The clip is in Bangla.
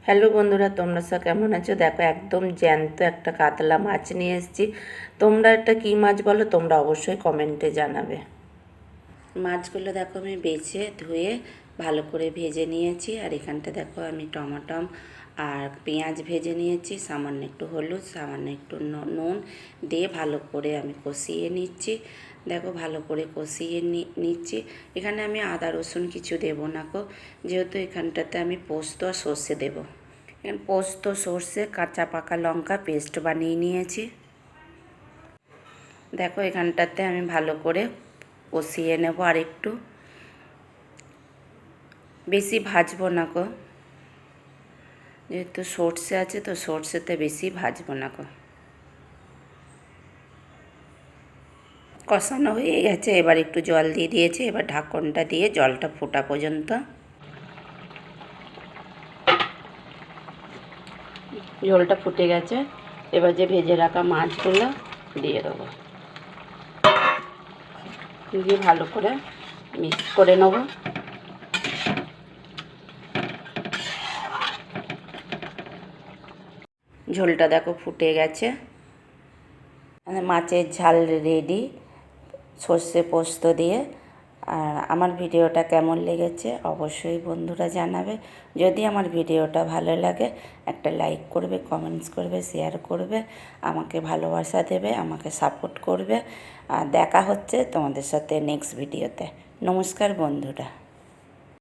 হ্যালো বন্ধুরা, তোমরা সব কেমন আছো? দেখো, একদম জ্যান্ত একটা কাতলা মাছ নিয়ে এসেছি। তোমরা এটা কী মাছ বলো? তোমরা অবশ্যই কমেন্টে জানাবে। মাছগুলো দেখো আমি বেছে ধুয়ে ভালো করে ভেজে নিয়েছি। আর এখানটা দেখো আমি টমাটম আর পেঁয়াজ ভেজে নিয়েছি, সামান্য একটু হলুদ, সামান্য একটু নুন দিয়ে ভালো করে আমি কষিয়ে নিচ্ছি। দেখো ভালো করে কষিয়ে নিচ্ছি। এখানে আমি আদা রসুন কিছু দেবো না গো, যেহেতু এখানটাতে আমি পোস্ত আর সর্ষে দেবো। এখানে পোস্ত, সর্ষে, কাঁচা পাকা লঙ্কা পেস্ট বানিয়ে নিয়েছি। দেখো এখানটাতে আমি ভালো করে কষিয়ে নেব। আর একটু বেশি ভাজবো না গো, যেহেতু সর্ষে আছে তো সর্ষেতে বেশি ভাজবো না গো। কষানো হয়ে গেছে, এবার একটু জল দিয়ে দিয়েছি। এবার ঢাকনটা দিয়ে জলটা ফোটা পর্যন্ত, জলটা ফুটে গেছে। এবার যে ভেজে রাখা মাছগুলো দিয়ে দেবো, দিয়ে ভালো করে মিক্স করে নেব। ঝোলটা দেখো ফুটে গেছে, মাছের ঝাল রেডি সর্ষে পোস্ত দিয়ে। আর আমার ভিডিওটা কেমন লেগেছে অবশ্যই বন্ধুরা জানাবে। যদি আমার ভিডিওটা ভালো লাগে একটা লাইক করবে, কমেন্টস করবে, শেয়ার করবে, আমাকে ভালোবাসা দেবে, আমাকে সাপোর্ট করবে। আর দেখা হচ্ছে তোমাদের সাথে নেক্সট ভিডিওতে। নমস্কার বন্ধুরা।